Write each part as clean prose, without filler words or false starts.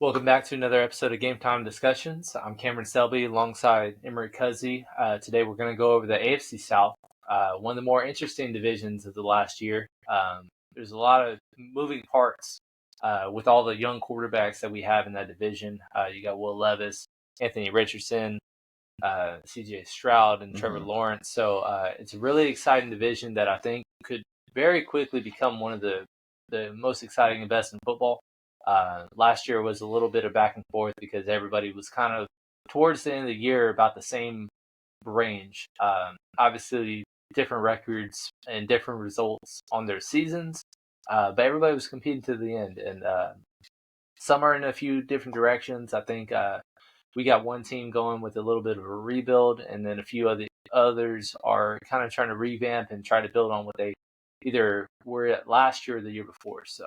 Welcome back to another episode of Game Time Discussions. I'm Cameron Selby alongside Emery Cuzzy. Today we're going to go over the AFC South, one of the more interesting divisions of the last year. There's a lot of moving parts with all the young quarterbacks that we have in that division. You got Will Levis, Anthony Richardson, CJ Stroud, and Trevor Lawrence. So it's a really exciting division that I think could very quickly become one of the most exciting and best in football. Last year was a little bit of back and forth because everybody was kind of towards the end of the year about the same range. Obviously, different records and different results on their seasons, but everybody was competing to the end. And some are in a few different directions. I think we got one team going with a little bit of a rebuild, and then a few others are kind of trying to revamp and try to build on what they either were at last year or the year before. So,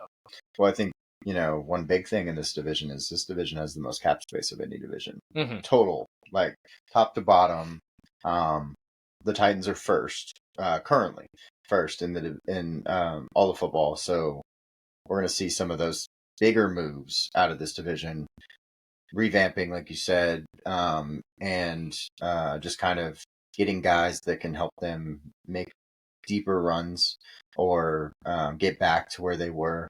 well, I think one big thing in this division is this division has the most cap space of any division. Total, like top to bottom. The Titans are currently first in all of football. So we're going to see some of those bigger moves out of this division, revamping, like you said, and just kind of getting guys that can help them make deeper runs or get back to where they were,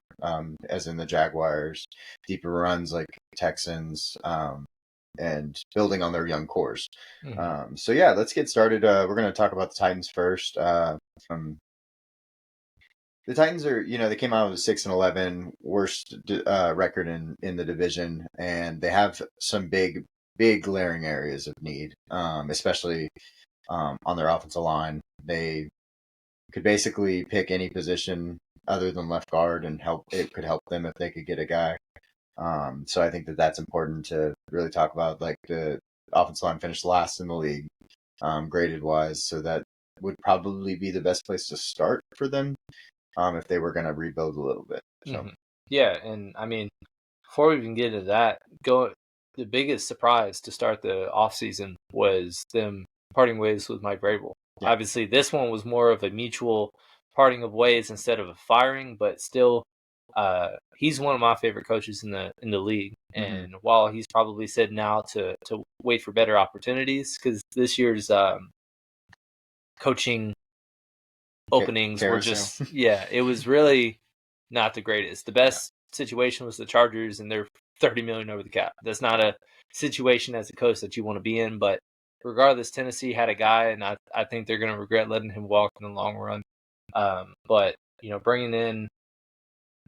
as in the Jaguars, deeper runs like Texans, and building on their young cores. So yeah, let's get started. We're going to talk about the Titans first. The Titans are, they came out with a 6-11, worst record in the division, and they have some big glaring areas of need, especially on their offensive line. They could basically pick any position other than left guard and it could help them if they could get a guy. So I think that's important to really talk about. Like, the offensive line finished last in the league, graded wise. So that would probably be the best place to start for them, if they were going to rebuild a little bit. So. Yeah. And I mean, before we even get into that, the biggest surprise to start the offseason was them parting ways with Mike Vrabel. Yeah. Obviously, this one was more of a mutual parting of ways instead of a firing, but still, he's one of my favorite coaches in the league. And while he's probably said now to wait for better opportunities, because this year's coaching openings were just it was really not the greatest. The best situation was the Chargers, and they're $30 million over the cap. That's not a situation as a coach that you want to be in, but regardless, Tennessee had a guy, and I think they're going to regret letting him walk in the long run. But bringing in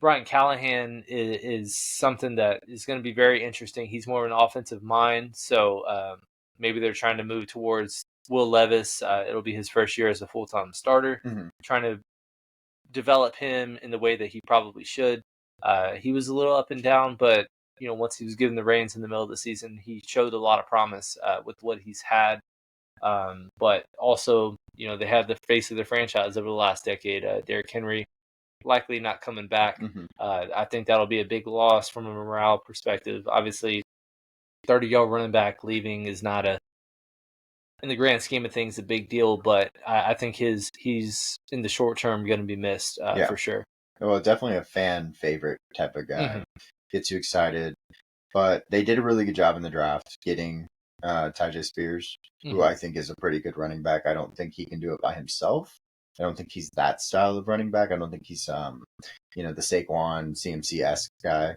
Brian Callahan is something that is going to be very interesting. He's more of an offensive mind, so maybe they're trying to move towards Will Levis. It'll be his first year as a full-time starter, trying to develop him in the way that he probably should. He was a little up and down, but once he was given the reins in the middle of the season, he showed a lot of promise with what he's had. But also, they had the face of the franchise over the last decade, Derrick Henry, likely not coming back. I think that'll be a big loss from a morale perspective. Obviously, 30-year-old running back leaving is not in the grand scheme of things, a big deal, but I think he's in the short term going to be missed for sure. Well, definitely a fan favorite type of guy. Gets you excited. But they did a really good job in the draft getting Tyjae Spears, who I think is a pretty good running back. I don't think he can do it by himself. I don't think he's that style of running back. I don't think he's the Saquon CMC-esque guy,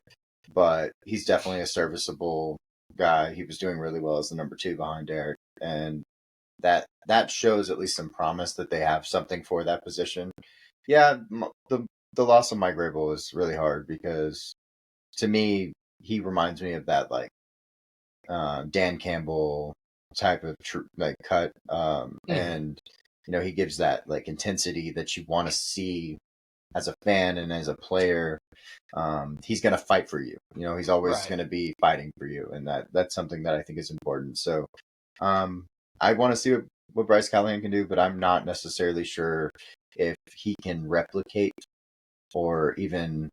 but he's definitely a serviceable guy. He was doing really well as the number 2 behind Derek, and that shows at least some promise that they have something for that position. Yeah, the loss of Mike Vrabel is really hard because, to me, he reminds me of that Dan Campbell type of cut, and he gives that intensity that you want to see as a fan and as a player. He's going to fight for you. He's always going to be fighting for you, and that's something that I think is important. So, I want to see what Bryce Callahan can do, but I'm not necessarily sure if he can replicate or even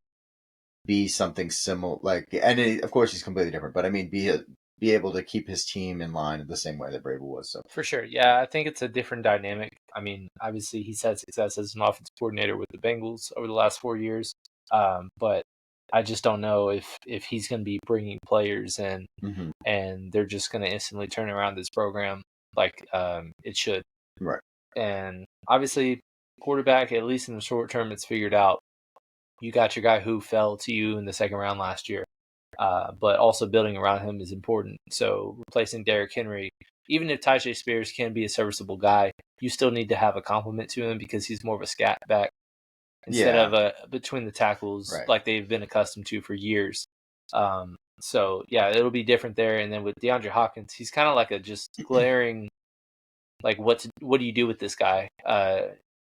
be something similar. Of course he's completely different, but I mean, be able to keep his team in line the same way that Vrabel was. So for sure, yeah, I think it's a different dynamic. I mean, obviously he's had success as an offensive coordinator with the Bengals over the last 4 years, but I just don't know if he's going to be bringing players in Mm-hmm. and they're just going to instantly turn around this program like it should. Right. And obviously, quarterback, at least in the short term, it's figured out. You got your guy who fell to you in the second round last year, but also building around him is important. So replacing Derrick Henry, even if Tyjae Spears can be a serviceable guy, you still need to have a complement to him because he's more of a scat back instead of a between the tackles like they've been accustomed to for years. So yeah, it'll be different there. And then with DeAndre Hopkins, he's kind of like a just glaring, like what do you do with this guy?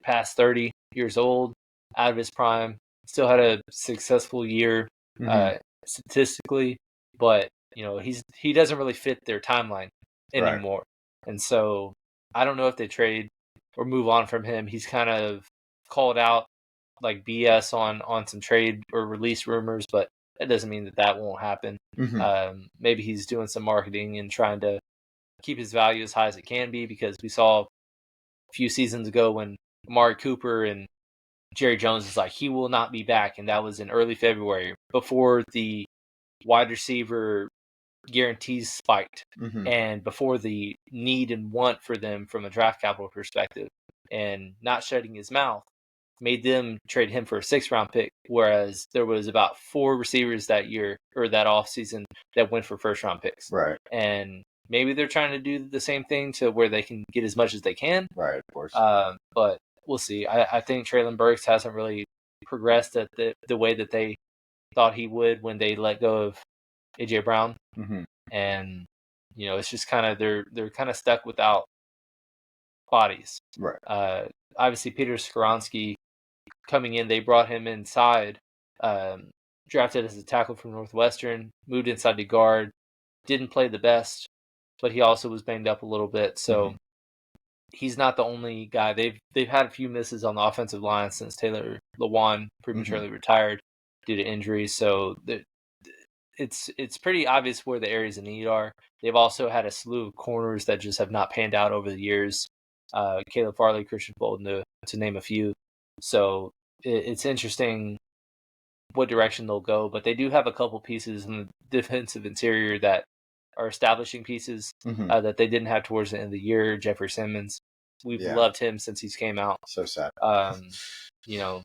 Past 30 years old, out of his prime, still had a successful year statistically, but he doesn't really fit their timeline anymore. And so I don't know if they trade or move on from him. He's kind of called out like BS on some trade or release rumors, but that doesn't mean that won't happen. Maybe he's doing some marketing and trying to keep his value as high as it can be, because we saw a few seasons ago when Amari Cooper and Jerry Jones is like, he will not be back, and that was in early February before the wide receiver guarantees spiked and before the need and want for them from a draft capital perspective, and not shutting his mouth made them trade him for a 6th-round pick, whereas there was about 4 receivers that year or that offseason that went for 1st-round picks. Right. And maybe they're trying to do the same thing to where they can get as much as they can. Right, of course. But we'll see. I think Treylon Burks hasn't really progressed at the way that they thought he would when they let go of A.J. Brown. And, it's just kind of they're kind of stuck without bodies. Right. Obviously, Peter Skoronski coming in, they brought him inside, drafted as a tackle from Northwestern, moved inside to guard, didn't play the best, but he also was banged up a little bit. So he's not the only guy. They've had a few misses on the offensive line since Taylor Lewan prematurely retired due to injuries. So it's pretty obvious where the areas of need are. They've also had a slew of corners that just have not panned out over the years. Caleb Farley, Christian Bolden, to name a few. So it's interesting what direction they'll go, but they do have a couple pieces in the defensive interior that are establishing pieces that they didn't have towards the end of the year. Jeffrey Simmons, we've loved him since he's came out. So sad.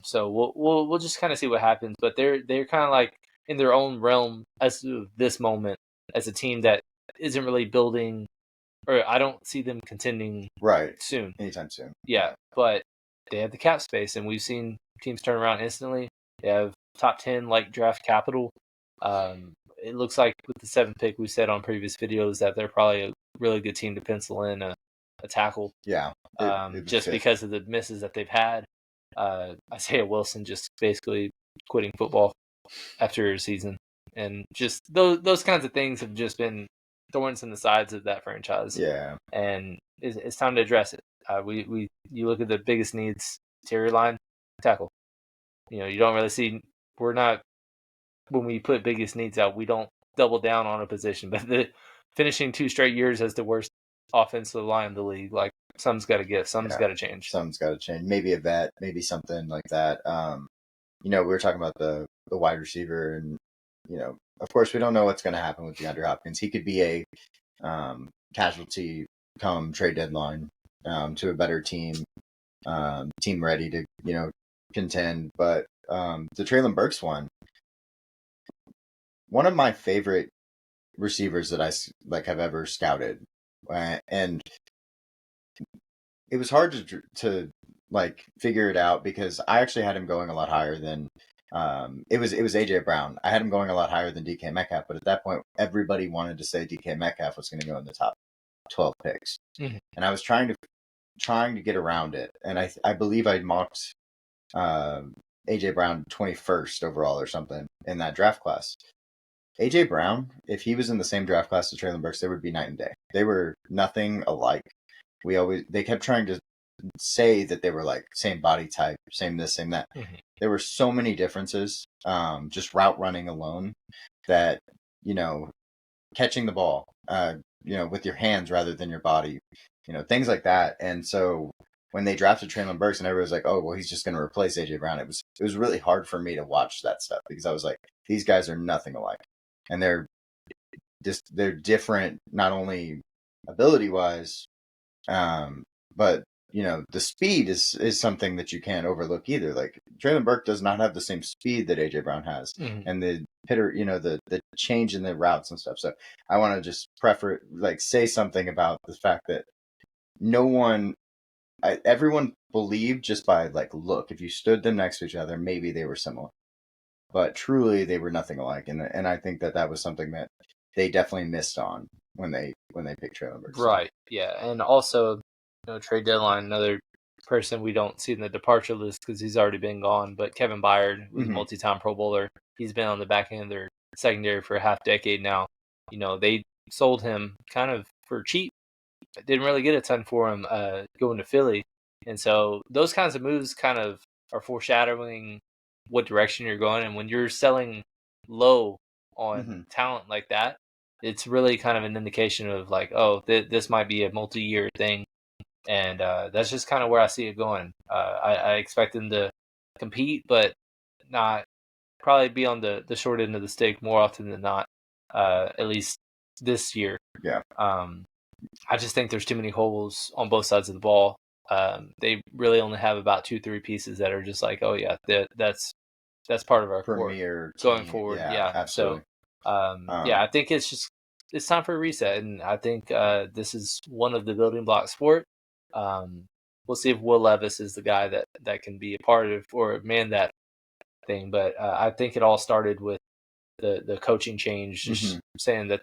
So we'll just kind of see what happens. But they're kind of like in their own realm as of this moment as a team that isn't really building, or I don't see them contending soon. Anytime soon. Yeah, but they have the cap space, and we've seen teams turn around instantly. They have top 10 like draft capital. It looks like with the 7th pick, we said on previous videos that they're probably a really good team to pencil in a tackle. Yeah. Just because of the misses that they've had. Isaiah Wilson just basically quitting football after a season. And just those kinds of things have just been thorns in the sides of that franchise. Yeah. And it's time to address it. You look at the biggest needs, interior line, tackle. You don't really see, when we put biggest needs out, we don't double down on a position. But finishing 2 straight years as the worst offensive line in the league, like, something's got to give. Something's got to change. Something's got to change. Maybe a vet, maybe something like that. We were talking about the wide receiver, and, of course, we don't know what's going to happen with DeAndre Hopkins. He could be a casualty come trade deadline to a better team ready to, contend. But the Treylon Burks one of my favorite receivers that I have ever scouted, and it was hard to figure it out because I actually had him going a lot higher than it was AJ Brown. I had him going a lot higher than DK Metcalf, but at that point everybody wanted to say DK Metcalf was going to go in the top 12 picks, and I was trying to get around it, and I believe I mocked AJ Brown 21st overall or something in that draft class. AJ Brown, if he was in the same draft class as Treylon Burks, they would be night and day. They were nothing alike. They kept trying to say that they were like same body type, same this, same that. There were so many differences, just route running alone, that, catching the ball, with your hands rather than your body, things like that. And so when they drafted Traylon Burks and everybody was like, oh, well, he's just going to replace AJ Brown. It was really hard for me to watch that stuff because I was like, these guys are nothing alike, and they're different not only ability wise, but the speed is something that you can't overlook either. Like Traylon Burke does not have the same speed that AJ Brown has, and the hitter, the change in the routes and stuff. So I want to just say something about the fact that everyone believed just by look, if you stood them next to each other, maybe they were similar, but truly they were nothing alike. And I think that was something that they definitely missed on when they picked Traylon Burks. Right. Yeah, and also, trade deadline, another person we don't see in the departure list because he's already been gone, but Kevin Byard was a multi-time Pro Bowler. He's been on the back end of their secondary for a half decade now. They sold him kind of for cheap. Didn't really get a ton for him going to Philly. And so those kinds of moves kind of are foreshadowing what direction you're going. And when you're selling low on talent like that, it's really kind of an indication of this might be a multi-year thing. And that's just kind of where I see it going. I expect them to compete, but not probably be on the short end of the stick more often than not, at least this year. Yeah. I just think there's too many holes on both sides of the ball. They really only have about 2-3 pieces that are just like, oh yeah, that's part of our premier going forward. Yeah, absolutely. So, I think it's time for a reset, and I think this is one of the building blocks for it. We'll see if Will Levis is the guy that can be a part of or man that thing. But I think it all started with the coaching change, just saying that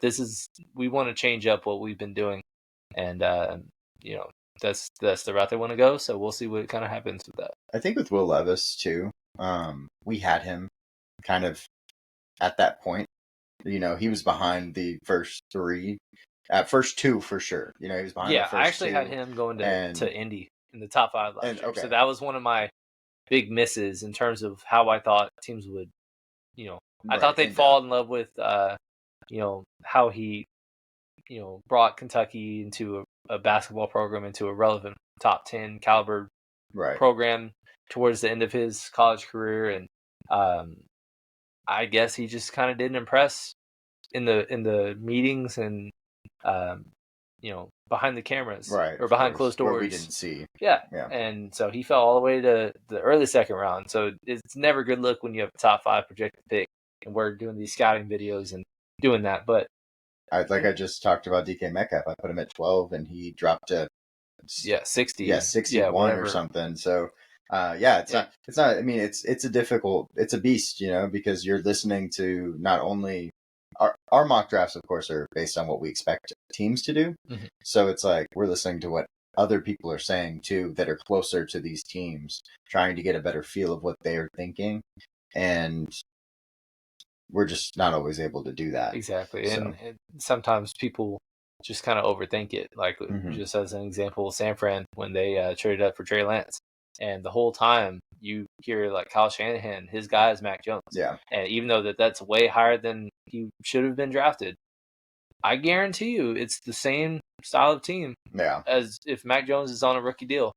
we want to change up what we've been doing, and that's the route they want to go. So we'll see what kind of happens with that. I think with Will Levis too, we had him kind of at that point. He was behind the first three, first two for sure. He was behind. Yeah, the first I actually two, had him going to Indy in the top 5 last year. Okay. So that was one of my big misses in terms of how I thought teams would. I thought they'd fall in love with, how he, brought Kentucky into a basketball program, into a relevant top 10 caliber program towards the end of his college career. And I guess he just kind of didn't impress in the meetings and, behind the cameras or behind closed doors. Where we didn't see. Yeah. And so he fell all the way to the early second round. So it's never a good look when you have a top 5 projected pick. And we're doing these scouting videos and doing that, but I just talked about DK Metcalf. I put him at 12, and he dropped to 60, 61 or something. So, it's not. I mean, it's a beast, because you're listening to not only our mock drafts, of course, are based on what we expect teams to do. So it's like we're listening to what other people are saying too, that are closer to these teams, trying to get a better feel of what they are thinking, and we're just not always able to do that. Exactly. So. And sometimes people just kind of overthink it. Like just as an example, San Fran, when they traded up for Trey Lance, and the whole time you hear Kyle Shanahan, his guy is Mac Jones. Yeah. And even though that's way higher than he should have been drafted, I guarantee you it's the same style of team as if Mac Jones is on a rookie deal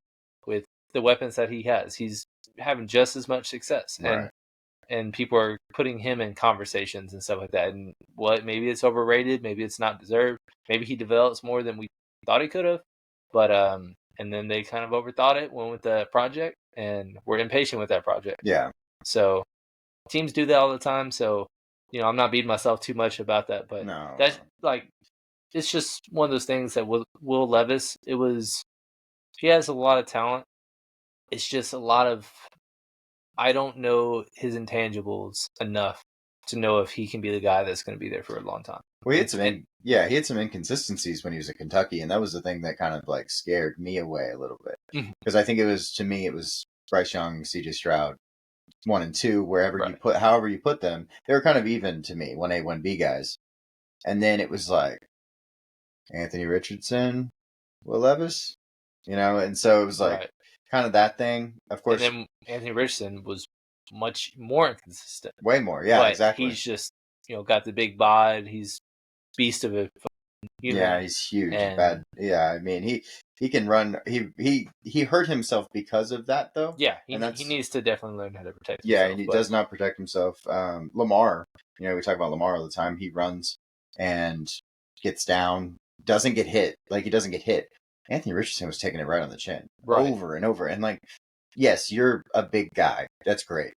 with the weapons that he has. He's having just as much success. And people are putting him in conversations and stuff like that. And maybe it's overrated. Maybe it's not deserved. Maybe he develops more than we thought he could have. But, and then they kind of overthought it, went with the project, and we're impatient with that project. Yeah. So teams do that all the time. So, I'm not beating myself too much about that. But that's it's just one of those things that Will Levis, he has a lot of talent. It's just a lot of, I don't know his intangibles enough to know if he can be the guy that's going to be there for a long time. Well, he had some inconsistencies when he was at Kentucky, and that was the thing that kind of scared me away a little bit. Because I think it was Bryce Young, CJ Stroud, 1 and 2, however you put them, they were kind of even to me, 1A, 1B guys. And then it was Anthony Richardson, Will Levis, and so it was kind of that thing, of course. And then Anthony Richardson was much more inconsistent. Way more, yeah, but exactly. He's just, got the big bod. He's beast of a human. Yeah, he's huge. And Bad. Yeah, I mean he can run. He hurt himself because of that though. yeah, And he that's needs to definitely learn how to protect yeah, himself. and he But does not protect himself. Lamar, we talk about Lamar all the time. He runs and gets down, doesn't get hit. Like he doesn't get hit. Anthony Richardson was taking it right on the chin right. over and over. And like, yes, you're a big guy. That's great.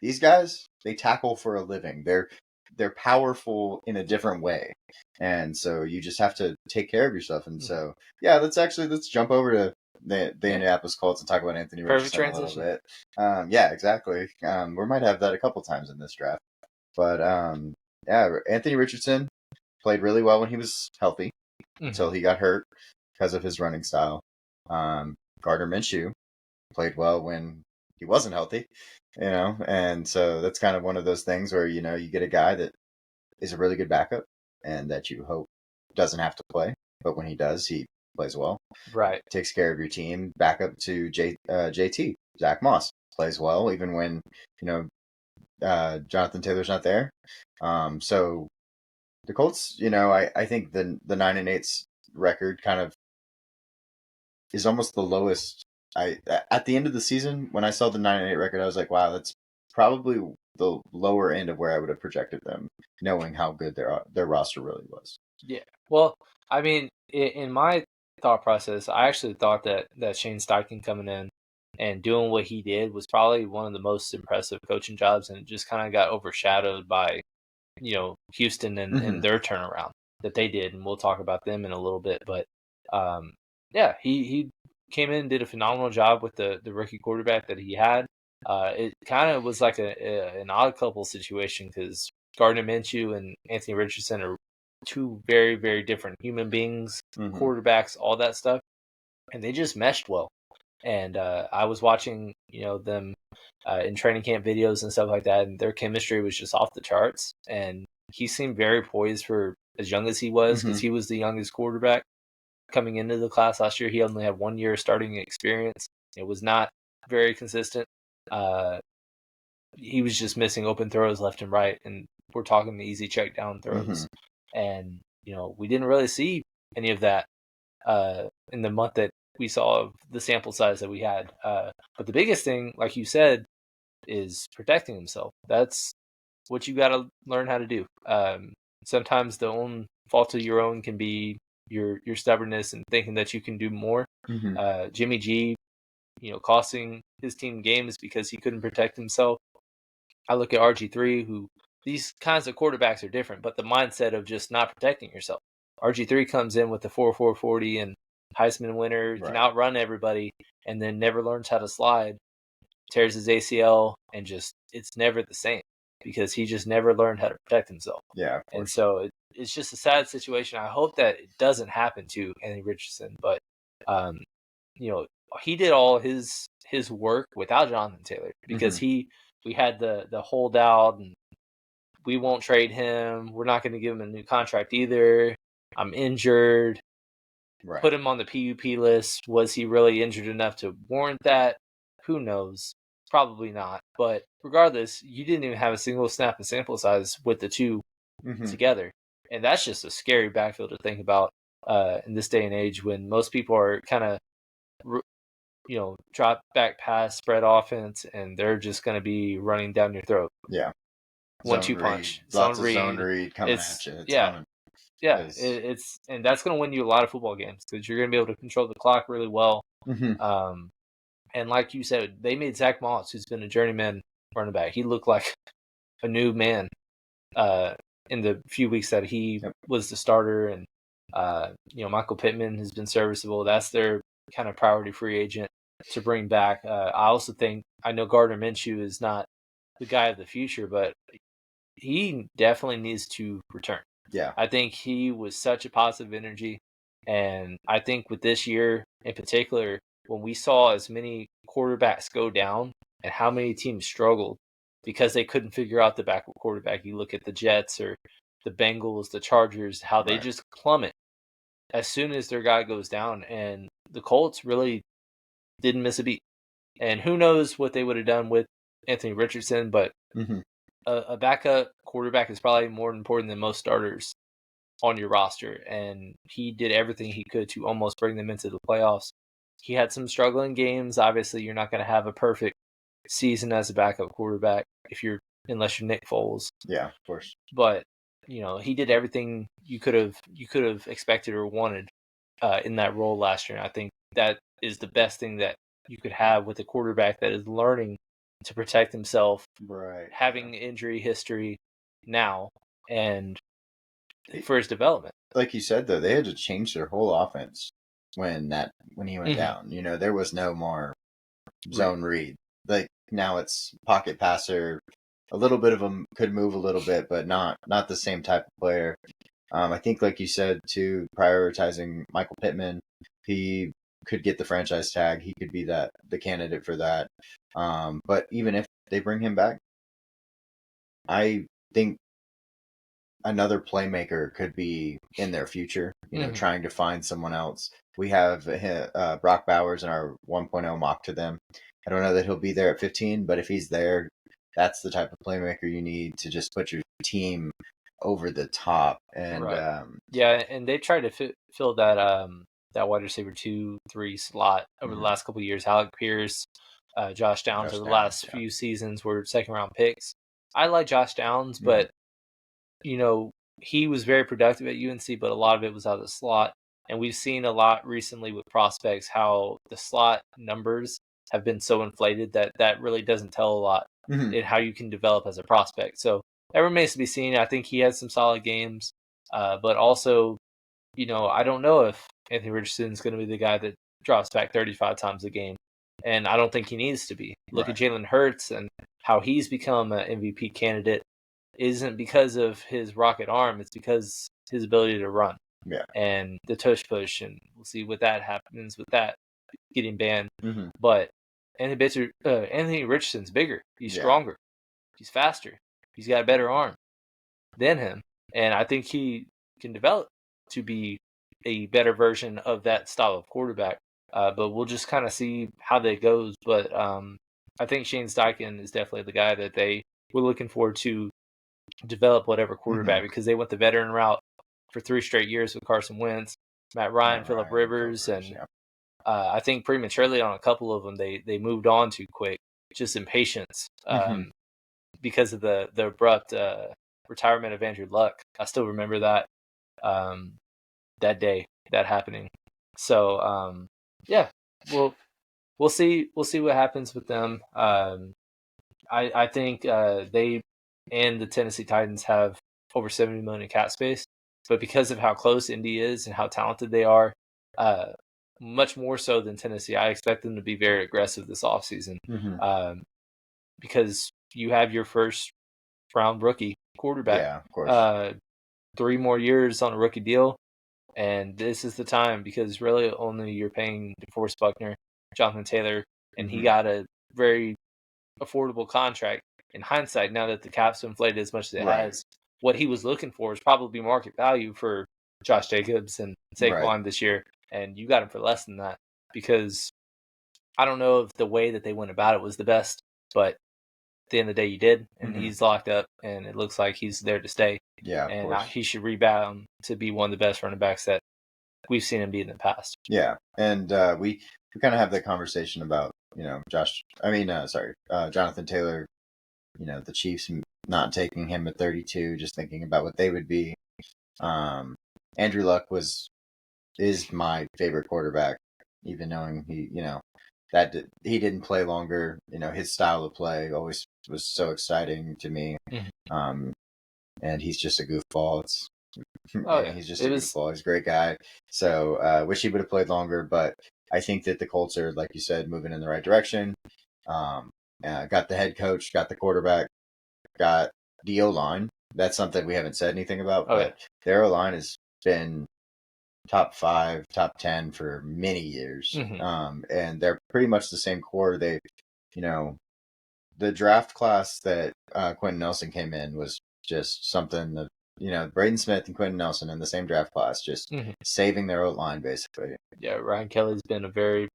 These guys, they tackle for a living. They're powerful in a different way. And so you just have to take care of yourself. And so yeah, let's jump over to the Indianapolis Colts and talk about Anthony Perfect Richardson a little transition. bit. Yeah, exactly. We might have that a couple times in this draft. But yeah, Anthony Richardson played really well when he was healthy until he got hurt because of his running style. Gardner Minshew played well when he wasn't healthy, and so that's kind of one of those things where you get a guy that is a really good backup and that you hope doesn't have to play, but when he does, he plays well. Right. Takes care of your team. Backup to JT, Zach Moss plays well even when Jonathan Taylor's not there. So the Colts, I think the 9-8 record kind of is almost the lowest. At the end of the season when I saw the 9-8 record, I was like, wow, that's probably the lower end of where I would have projected them, knowing how good their roster really was. Yeah. Well, I mean, in my thought process, I actually thought that Shane Steichen coming in and doing what he did was probably one of the most impressive coaching jobs, and it just kind of got overshadowed by, Houston and their turnaround that they did, and we'll talk about them in a little bit. But yeah, he came in and did a phenomenal job with the rookie quarterback that he had. It kind of was like an odd couple situation because Gardner Minshew and Anthony Richardson are two very, very different human beings, quarterbacks, all that stuff, and they just meshed well. And I was watching, them in training camp videos and stuff like that, and their chemistry was just off the charts. And he seemed very poised for as young as he was, because he was the youngest quarterback coming into the class last year. He only had 1 year starting experience. It was not very consistent. He was just missing open throws left and right, and we're talking the easy check down throws. And we didn't really see any of that in the month that we saw of the sample size that we had. But the biggest thing, like you said, is protecting himself. That's what you got to learn how to do. Sometimes the own fault of your own can be your stubbornness and thinking that you can do more. Jimmy G, costing his team games because he couldn't protect himself. I look at RG3, who these kinds of quarterbacks are different, but the mindset of just not protecting yourself. RG3 comes in with the 4.40 and Heisman winner, can outrun everybody, and then never learns how to slide, tears his ACL, and just it's never the same because he just never learned how to protect himself. Yeah, and so it's just a sad situation. I hope that it doesn't happen to Anthony Richardson, but he did all his work without Jonathan Taylor because we had the holdout and we won't trade him. We're not going to give him a new contract either. I'm injured. Put him on the PUP list. Was he really injured enough to warrant that? Who knows? Probably not. But regardless, you didn't even have a single snap and sample size with the two together. And that's just a scary backfield to think about in this day and age when most people are kind of, drop back pass, spread offense, and they're just going to be running down your throat. Yeah. 1-2 punch. Lots of zone read coming at you. It's and that's going to win you a lot of football games because you're going to be able to control the clock really well. And like you said, they made Zach Moss, who's been a journeyman running back. He looked like a new man in the few weeks that he was the starter. And Michael Pittman has been serviceable. That's their kind of priority free agent to bring back. I also think, I know Gardner Minshew is not the guy of the future, but he definitely needs to return. Yeah. I think he was such a positive energy. And I think with this year in particular, when we saw as many quarterbacks go down and how many teams struggled because they couldn't figure out the backup quarterback. You look at the Jets or the Bengals, the Chargers, how they just plummet as soon as their guy goes down. And the Colts really didn't miss a beat. And who knows what they would have done with Anthony Richardson, but a backup quarterback is probably more important than most starters on your roster, and he did everything he could to almost bring them into the playoffs. He had some struggling games. Obviously, you're not going to have a perfect season as a backup quarterback unless you're Nick Foles. Yeah, of course. But he did everything you could have expected or wanted in that role last year. And I think that is the best thing that you could have with a quarterback that is learning to protect himself, right? Having injury history now, and for his development. Like you said, though, they had to change their whole offense when he went down. There was no more zone read. Like now it's pocket passer. A little bit of them could move a little bit, but not the same type of player. I think, like you said, too, prioritizing Michael Pittman, he could get the franchise tag. He could be the candidate for that. But even if they bring him back, I think another playmaker could be in their future, trying to find someone else. We have Brock Bowers in our 1.0 mock to them. I don't know that he'll be there at 15, but if he's there, that's the type of playmaker you need to just put your team over the top. And and they tried to fill that wide receiver 2-3 slot over the last couple of years. Alec Pierce, Josh Downs over the last few seasons were second round picks. I like Josh Downs, but he was very productive at UNC, but a lot of it was out of the slot. And we've seen a lot recently with prospects how the slot numbers have been so inflated that really doesn't tell a lot in how you can develop as a prospect. So that remains to be seen. I think he had some solid games, but also, I don't know if Anthony Richardson is going to be the guy that drops back 35 times a game. And I don't think he needs to be. Look at Jalen Hurts and how he's become an MVP candidate. Isn't because of his rocket arm. It's because his ability to run. Yeah. And the tush push, and we'll see what that happens with that getting banned. But Anthony Richardson's bigger. He's stronger. He's faster. He's got a better arm than him. And I think he can develop to be a better version of that style of quarterback. But we'll just kind of see how that goes. But I think Shane Steichen is definitely the guy that they were looking forward to develop whatever quarterback because they went the veteran route for 3 straight years with Carson Wentz, Matt Ryan, Phillip Rivers, and I think prematurely on a couple of them they moved on too quick, just impatience because of the abrupt retirement of Andrew Luck. I still remember that that day, that happening. So we'll see what happens with them. I think they and the Tennessee Titans have over $70 million in cap space, but because of how close Indy is and how talented they are, much more so than Tennessee, I expect them to be very aggressive this offseason because you have your first round rookie quarterback. Yeah, of course. 3 more years on a rookie deal, and this is the time because really only you're paying DeForest Buckner, Jonathan Taylor, and he got a very affordable contract. In hindsight, now that the cap's inflated as much as it has, what he was looking for is probably market value for Josh Jacobs and Saquon this year, and you got him for less than that because I don't know if the way that they went about it was the best, but at the end of the day, you did, and he's locked up, and it looks like he's there to stay. Yeah, and he should rebound to be one of the best running backs that we've seen him be in the past. Yeah, and we kind of have that conversation about Jonathan Taylor. The Chiefs not taking him at 32, just thinking about what they would be. Andrew Luck is my favorite quarterback, even knowing that he didn't play longer. His style of play always was so exciting to me. And he's just a goofball. He's just a goofball. He's a great guy. So wish he would have played longer, but I think that the Colts are, like you said, moving in the right direction. Got the head coach, got the quarterback, got the O-line. That's something we haven't said anything about, but their O-line has been top 5, top 10 for many years. And they're pretty much the same core. They, the draft class that Quentin Nelson came in was just something that, Braden Smith and Quentin Nelson in the same draft class, just saving their O-line basically. Yeah, Ryan Kelly's been a very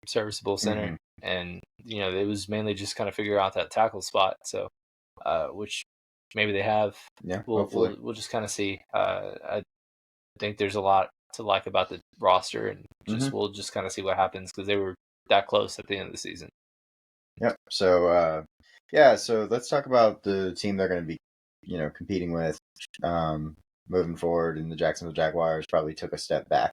serviceable center. And, it was mainly just kind of figure out that tackle spot. So, which maybe they have. Yeah, we'll just kind of see. think there's a lot to like about the roster, and we'll just kind of see what happens because they were that close at the end of the season. Yep. So so let's talk about the team they're going to be, competing with moving forward. And the Jacksonville Jaguars probably took a step back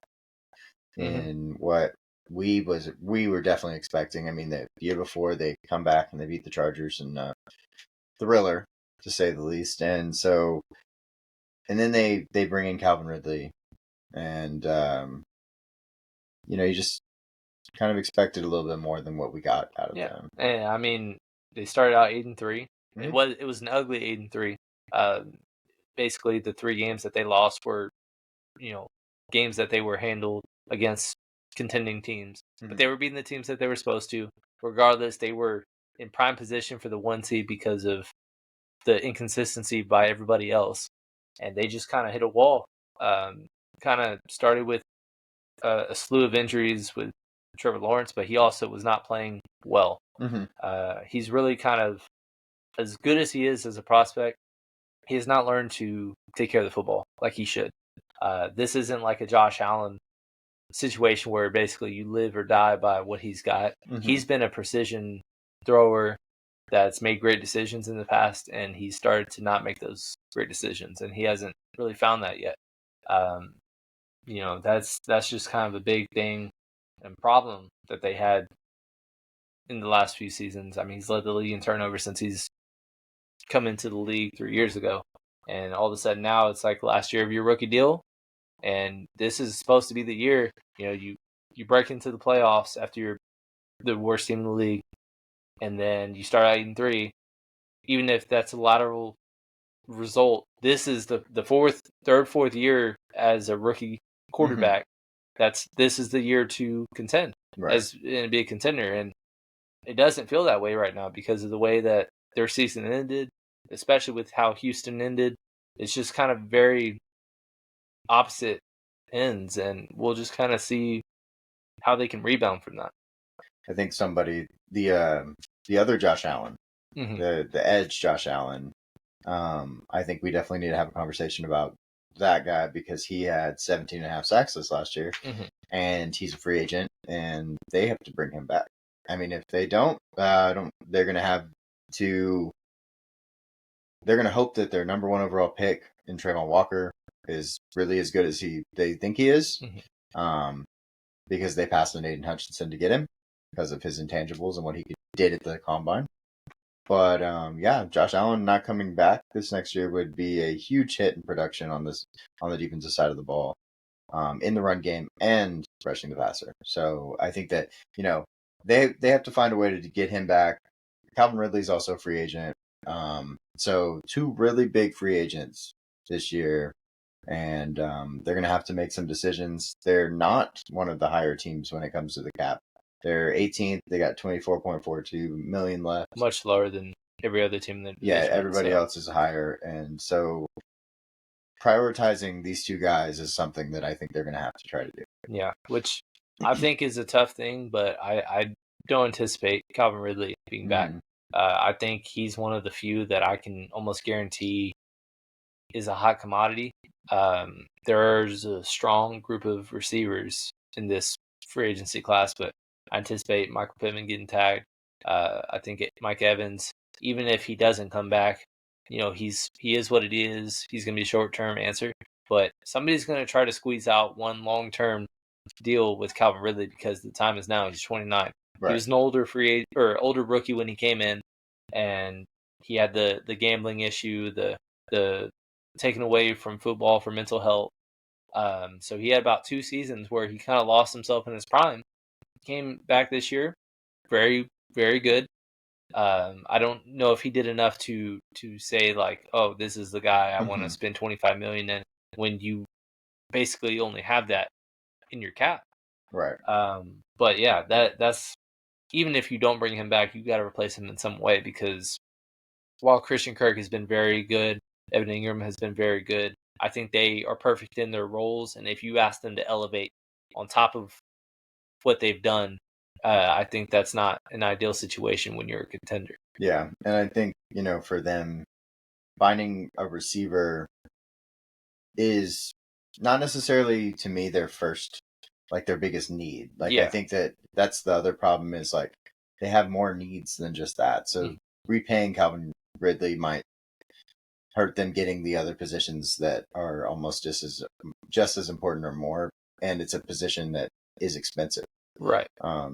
in what we were definitely expecting. I mean, the year before they come back and they beat the Chargers and thriller to say the least. And so, and then they bring in Calvin Ridley, and you just kind of expected a little bit more than what we got out of them. And I mean, they started out 8-3. It was an ugly 8-3. Basically, the 3 games that they lost were, games that they were handled against contending teams, but they were beating the teams that they were supposed to. Regardless, they were in prime position for the 1 seed because of the inconsistency by everybody else, and they just kind of hit a wall. Kind of started with a slew of injuries with Trevor Lawrence, but he also was not playing well. He's really kind of, as good as he is as a prospect, he has not learned to take care of the football like he should. This isn't like a Josh Allen situation where basically you live or die by what he's got. He's been a precision thrower that's made great decisions in the past, and he started to not make those great decisions, and he hasn't really found that yet. That's just kind of a big thing and problem that they had in the last few seasons. I mean, he's led the league in turnover since he's come into the league 3 years ago, and all of a sudden now it's like last year of your rookie deal, and this is supposed to be the year. You break into the playoffs after you're the worst team in the league, and then you start out 8-3. Even if that's a lateral result, this is the fourth year as a rookie quarterback. This is the year to contend and be a contender, and it doesn't feel that way right now because of the way that their season ended, especially with how Houston ended. It's just kind of very opposite ends, and we'll just kind of see how they can rebound from that. I think the other Josh Allen, the edge Josh Allen, I think we definitely need to have a conversation about that guy because he had 17.5 sacks this last year, and he's a free agent, and they have to bring him back. I mean, if they don't, they're going to have to. They're going to hope that their number 1 overall pick in Trayvon Walker is really as good as they think he is, because they passed on Aiden Hutchinson to get him because of his intangibles and what he did at the combine. But Josh Allen not coming back this next year would be a huge hit in production on the defensive side of the ball, in the run game and rushing the passer. So I think that they have to find a way to get him back. Calvin Ridley's also a free agent. So 2 really big free agents this year, and they're going to have to make some decisions. They're not one of the higher teams when it comes to the cap. They're 18th. They got $24.42 million left. Much lower than every other team in the division. Yeah, everybody else is higher, and so prioritizing these 2 guys is something that I think they're going to have to try to do. Yeah, which I think is a tough thing, but I don't anticipate Calvin Ridley being back. I think he's one of the few that I can almost guarantee is a hot commodity. There's a strong group of receivers in this free agency class, but I anticipate Michael Pittman getting tagged. I think Mike Evans, even if he doesn't come back, he is what it is. He's going to be a short-term answer, but somebody's going to try to squeeze out one long-term deal with Calvin Ridley because the time is now. He's 29. Right. He was an older older rookie when he came in, and he had the gambling issue, the taken away from football for mental health. So he had about 2 seasons where he kind of lost himself in his prime. Came back this year, very, very good. I don't know if he did enough to say like, oh, this is the guy I want to spend $25 million in, when you basically only have that in your cap. Right. But yeah, that's even if you don't bring him back, you got to replace him in some way, because while Christian Kirk has been very good, Evan Ingram has been very good. I think they are perfect in their roles, and if you ask them to elevate on top of what they've done, I think that's not an ideal situation when you're a contender. Yeah, and I think, for them, finding a receiver is not necessarily to me their first, like their biggest need. Like I think that's the other problem is like they have more needs than just that. So repaying Calvin Ridley might hurt them getting the other positions that are almost just as important or more, and it's a position that is expensive. Right.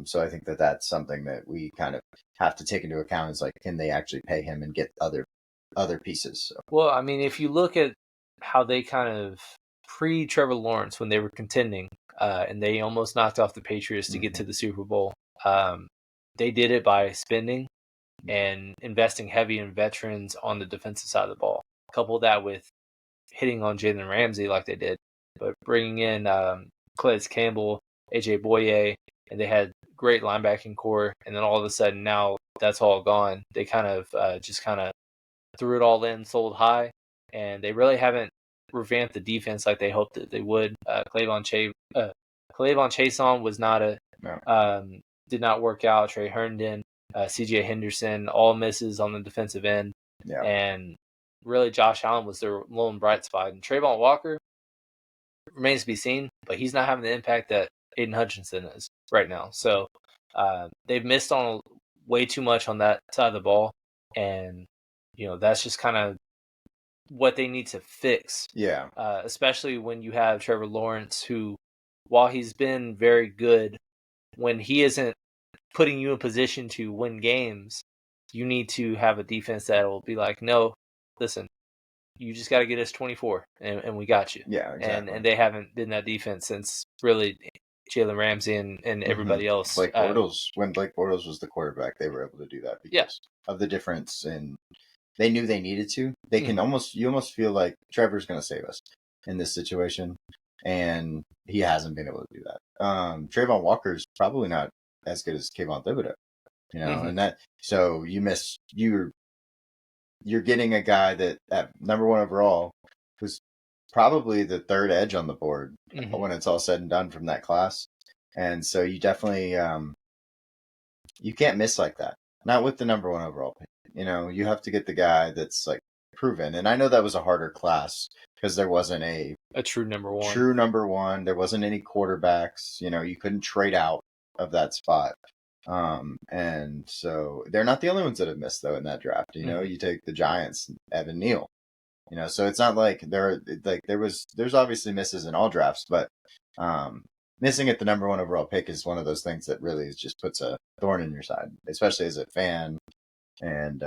So I think that's something that we kind of have to take into account is like, can they actually pay him and get other pieces? So. Well, I mean, if you look at how they kind of pre-Trevor Lawrence when they were contending, and they almost knocked off the Patriots to get to the Super Bowl, they did it by spending and investing heavy in veterans on the defensive side of the ball. Couple that with hitting on Jalen Ramsey like they did, but bringing in Calais Campbell, AJ Boye, and they had great linebacking core. And then all of a sudden now that's all gone. They kind of just kind of threw it all in, sold high, and they really haven't revamped the defense like they hoped that they would. Clavon Chason was not did not work out. Trey Herndon, CJ Henderson, all misses on the defensive end. Yeah. And really Josh Allen was their lone bright spot. And Trayvon Walker remains to be seen, but he's not having the impact that Aiden Hutchinson is right now. So they've missed on way too much on that side of the ball. And, that's just kind of what they need to fix. Yeah. Especially when you have Trevor Lawrence, who, while he's been very good, when he isn't putting you in position to win games, you need to have a defense that will be like, no, listen, you just got to get us 24, and we got you. Yeah, exactly. And they haven't been that defense since really Jalen Ramsey and everybody else. Blake Bortles, when Blake Bortles was the quarterback, they were able to do that because of the difference, and they knew they needed to. They can you almost feel like Trevor's going to save us in this situation, and he hasn't been able to do that. Trayvon Walker's probably not as good as Kayvon Thibodeau, and that, so you're getting a guy that at number 1 overall, who's probably the third edge on the board when it's all said and done from that class. And so you definitely, you can't miss like that. Not with the number 1 overall pick. You have to get the guy that's like proven. And I know that was a harder class because there wasn't a true number 1. True number 1. There wasn't any quarterbacks. You couldn't trade out of that spot. And so they're not the only ones that have missed though in that draft. You take the Giants, Evan Neal. So it's not like there's obviously misses in all drafts, but missing at the number 1 overall pick is one of those things that really just puts a thorn in your side, especially as a fan. And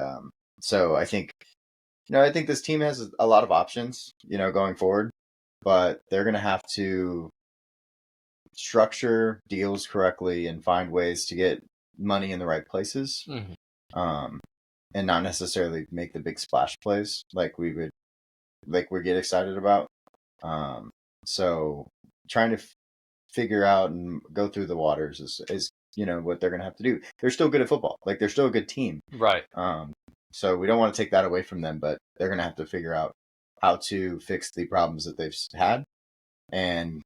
so I think this team has a lot of options, going forward, but they're going to have to structure deals correctly and find ways to get money in the right places, and not necessarily make the big splash plays like we get excited about. So trying to figure out and go through the waters is what they're going to have to do. They're still good at football. Like, they're still a good team. Right. So we don't want to take that away from them, but they're going to have to figure out how to fix the problems that they've had and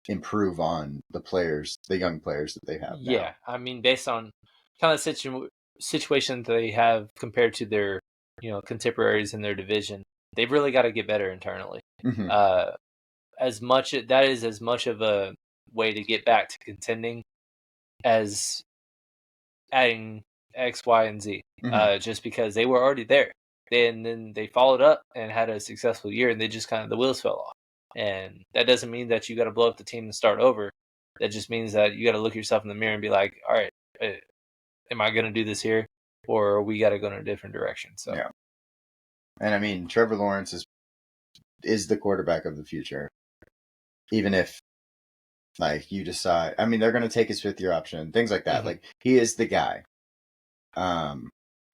improve on the young players that they have now. Yeah. I mean, based on kind of situation they have compared to their, contemporaries in their division, they've really got to get better internally. That is as much of a way to get back to contending as adding X, Y, and Z, just because they were already there. And then they followed up and had a successful year, and they just the wheels fell off. And that doesn't mean that you got to blow up the team and start over. That just means that you got to look yourself in the mirror and be like, all right, am I going to do this here, or we got to go in a different direction? So, yeah. And I mean, Trevor Lawrence is the quarterback of the future, even if you decide. I mean, they're going to take his 5th year option, things like that. Like, he is the guy.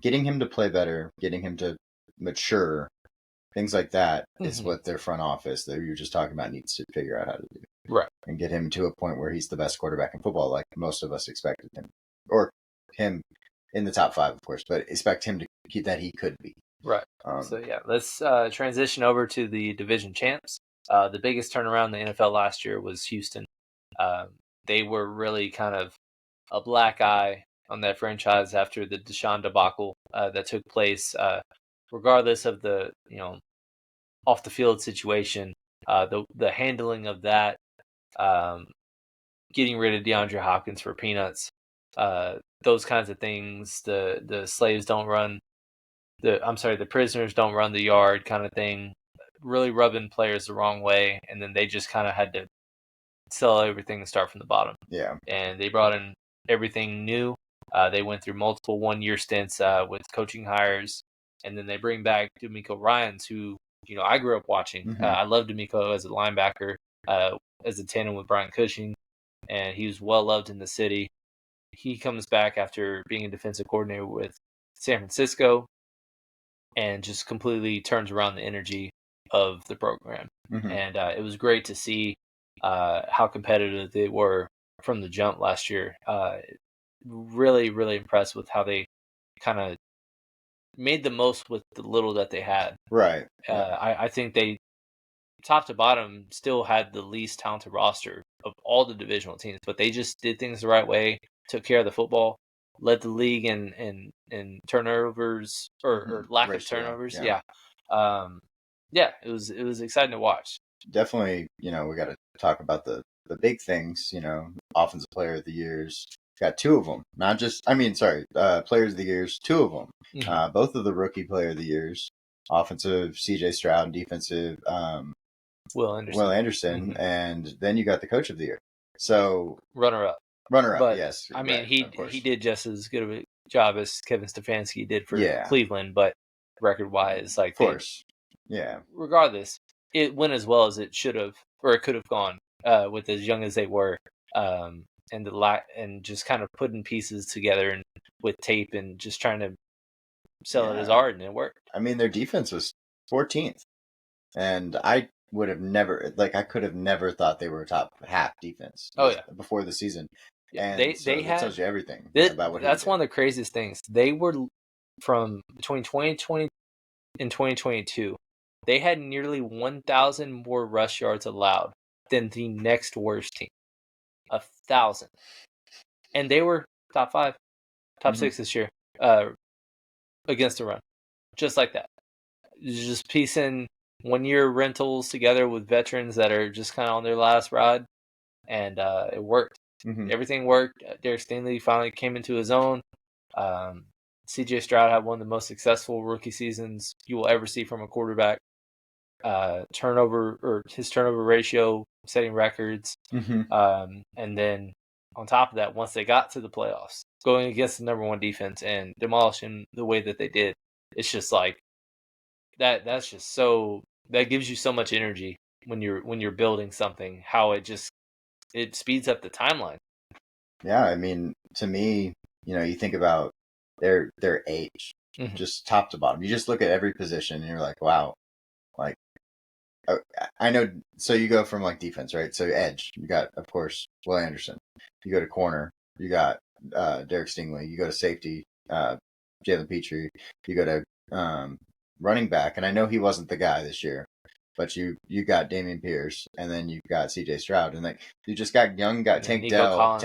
Getting him to play better, getting him to mature, things like that is what their front office that you were just talking about needs to figure out how to do. Right. And get him to a point where he's the best quarterback in football, like most of us expected him. Or him in the top 5, of course, but expect him to keep that he could be. Right. So, yeah, let's transition over to the division champs. The biggest turnaround in the NFL last year was Houston. They were really kind of a black eye on that franchise after the Deshaun debacle that took place. Regardless of the off the field situation, the handling of that, getting rid of DeAndre Hopkins for peanuts, those kinds of things. The slaves don't run the prisoners don't run the yard kind of thing. Really rubbing players the wrong way, and then they just kind of had to sell everything and start from the bottom. Yeah. And they brought in everything new. They went through multiple one-year stints with coaching hires, and then they bring back D'Amico Ryans, who I grew up watching. Mm-hmm. I loved D'Amico as a linebacker, as a tandem with Brian Cushing, and he was well loved in the city. He comes back after being a defensive coordinator with San Francisco, and just completely turns around the energy of the program. Mm-hmm. And it was great to see how competitive they were from the jump last year. Really, really impressed with how they kind of made the most with the little that they had. Right. I think they, top to bottom, still had the least talented roster of all the divisional teams, but they just did things the right way, took care of the football, led the league in turnovers or lack of turnovers. Yeah. It was exciting to watch. Definitely, we got to talk about the big things, offensive player of the years. Got two of them, players of the years, two of them. Mm-hmm. Both of the rookie player of the years, offensive CJ Stroud, defensive Will Anderson. Mm-hmm. And then you got the coach of the year. So runner up, but, yes. I mean, he did just as good of a job as Kevin Stefanski did for Cleveland, but record wise, like, of course, yeah. Regardless, it went as well as it should have, or it could have gone, with as young as they were, and just kind of putting pieces together and with tape and just trying to sell it as art, and it worked. I mean, their defense was 14th, and I would have never, I could have never thought they were a top half defense. Before the season. And they had, tells you everything about what that's one of the craziest things. They were, from between 2020 and 2022, they had nearly 1,000 more rush yards allowed than the next worst team. 1,000. And they were top 5, top 6 this year against the run. Just like that. Just piecing one-year rentals together with veterans that are just kind of on their last ride. And it worked. Mm-hmm. Everything worked. Derek Stingley finally came into his own. CJ Stroud had one of the most successful rookie seasons you will ever see from a quarterback. His turnover ratio setting records. Mm-hmm. And then on top of that, once they got to the playoffs, going against the number one defense and demolishing the way that they did, it's just like that's just so, that gives you so much energy when you're building something, how it speeds up the timeline. Yeah, I mean, to me, you think about their age, mm-hmm. just top to bottom. You just look at every position and you're like, wow. Like, I know. So you go from defense, right? So edge, you got, of course, Will Anderson. You go to corner, you got Derek Stingley. You go to safety, Jalen Petrie. You go to running back, and I know he wasn't the guy this year, but you got Dameon Pierce, and then you got CJ Stroud, and you just got young guys, Tank Dell,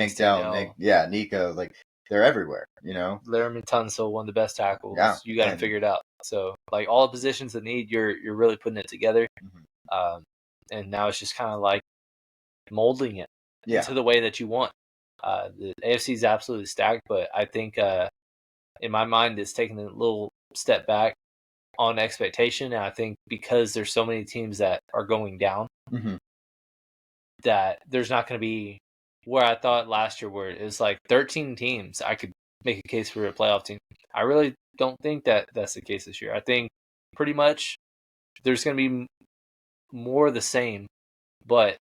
Nico, they're everywhere, Laramie Tunsil, one of the best tackles. Yeah, you got to figure it out. So all the positions that need, you're really putting it together. Mm-hmm. And now it's just kind of molding it into the way that you want. The AFC is absolutely stacked, but I think in my mind it's taking a little step back on expectation. And I think because there's so many teams that are going down, mm-hmm. that there's not going to be where I thought last year, where it was 13 teams, I could make a case for a playoff team. I really don't think that that's the case this year. I think pretty much there's going to be more of the same, but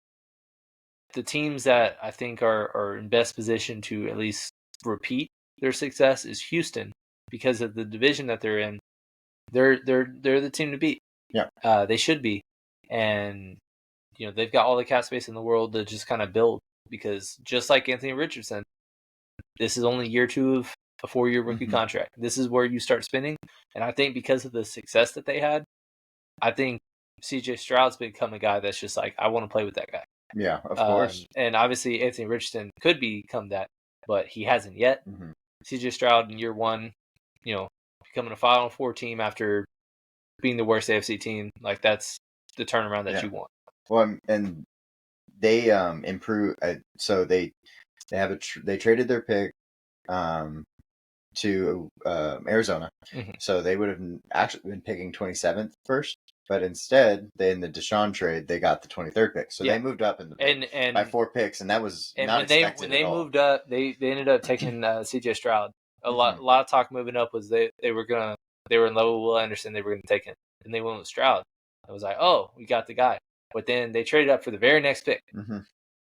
the teams that I think are in best position to at least repeat their success is Houston, because of the division that they're in. They're the team to beat. Yeah, they should be, and they've got all the cap space in the world to just kind of build. Because just like Anthony Richardson, this is only year 2 of a 4-year rookie mm-hmm. contract. This is where you start spending, and I think because of the success that they had, I think CJ Stroud's become a guy that's just I want to play with that guy. Yeah, of course. And obviously Anthony Richardson could become that, but he hasn't yet. Mm-hmm. CJ Stroud in year 1, becoming a Final Four team after being the worst AFC team, that's the turnaround that you want. Well, and they improve. So they have they traded their pick to Arizona. Mm-hmm. So they would have actually been picking 27th first, but instead, in the Deshaun trade, they got the 23rd pick. So they moved up in the pick by 4 picks, and that was not expected when they at all. moved up, they ended up taking C.J. Stroud. A lot of talk moving up was they were in love with Will Anderson. They were gonna take him, and they went with Stroud. I was like, oh, we got the guy. But then they traded up for the very next pick. Mm-hmm.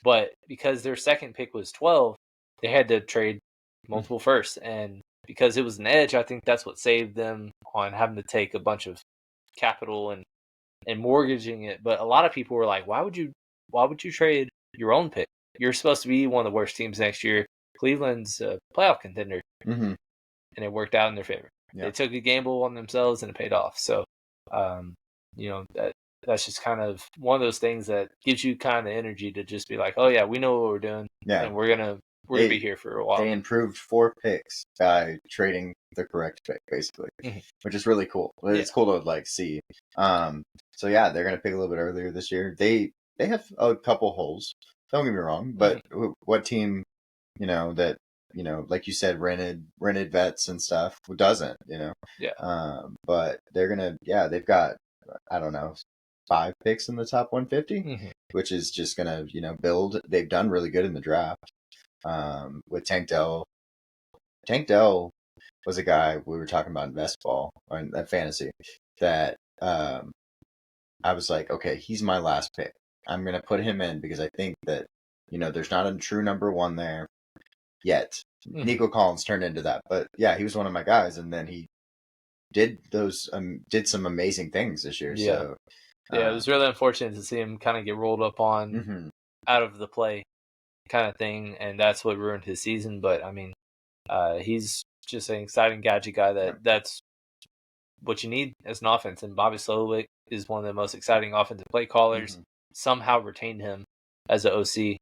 But because their second pick was 12, they had to trade multiple firsts, and because it was an edge, I think that's what saved them on having to take a bunch of capital and mortgaging it. But a lot of people were like, why would you trade your own pick? You're supposed to be one of the worst teams next year. Cleveland's a playoff contender, and it worked out in their favor. Yeah. They took a gamble on themselves, and it paid off. So, that's just kind of one of those things that gives you kind of the energy to just be like, oh yeah, we know what we're doing, and we're gonna be here for a while. They improved 4 picks by trading the correct pick, basically, which is really cool. It's cool to see. So yeah, they're gonna pick a little bit earlier this year. They have a couple holes. Don't get me wrong, but what team, that like you said, rented vets and stuff doesn't, Yeah. But they're gonna, they've got, I don't know, 5 picks in the top 150, which is just gonna, build. They've done really good in the draft. With Tank Dell. Tank Dell was a guy we were talking about in best ball or in fantasy that I was like, okay, he's my last pick. I'm gonna put him in because I think that there's not a true number 1 there yet. Nico Collins turned into that, but yeah, he was one of my guys, and then he did some amazing things this year. Yeah. So it was really unfortunate to see him kind of get rolled up on out of the play kind of thing, and that's what ruined his season. But I mean, he's just an exciting gadget guy that's what you need as an offense. And Bobby Slowick is one of the most exciting offensive play callers. Somehow retained him as an OC.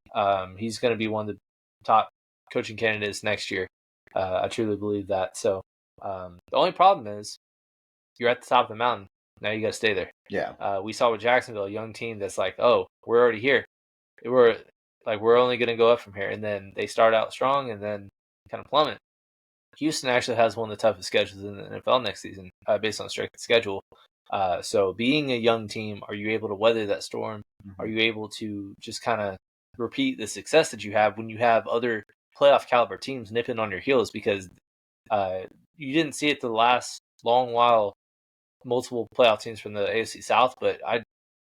He's going to be one of the top coaching candidates next year. I truly believe that. So the only problem is you're at the top of the mountain. Now you got to stay there. Yeah. We saw with Jacksonville, a young team that's like, oh, we're already here. We're only going to go up from here. And then they start out strong and then kind of plummet. Houston actually has one of the toughest schedules in the NFL next season, based on strength of schedule. So being a young team, are you able to weather that storm? Are you able to just kind of repeat the success that you have when you have other playoff caliber teams nipping on your heels? Because you didn't see it the last long while, multiple playoff teams from the AFC South, but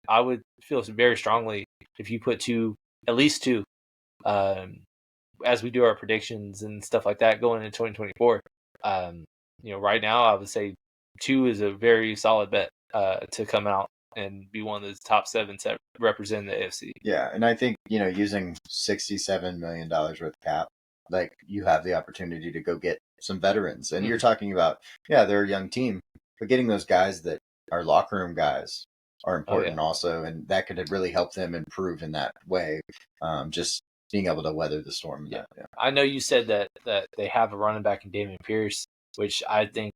I would feel very strongly if you put at least two, as we do our predictions and stuff like that going into 2024. Right now I would say 2 is a very solid bet to come out and be one of the top 7 that represent the AFC. Yeah, and I think using $67 million worth of cap, you have the opportunity to go get some veterans, and you're talking about they're a young team, but getting those guys that are locker room guys are important also, and that could really help them improve in that way. Just being able to weather the storm. Yeah. I know you said that they have a running back in Dameon Pierce, which I think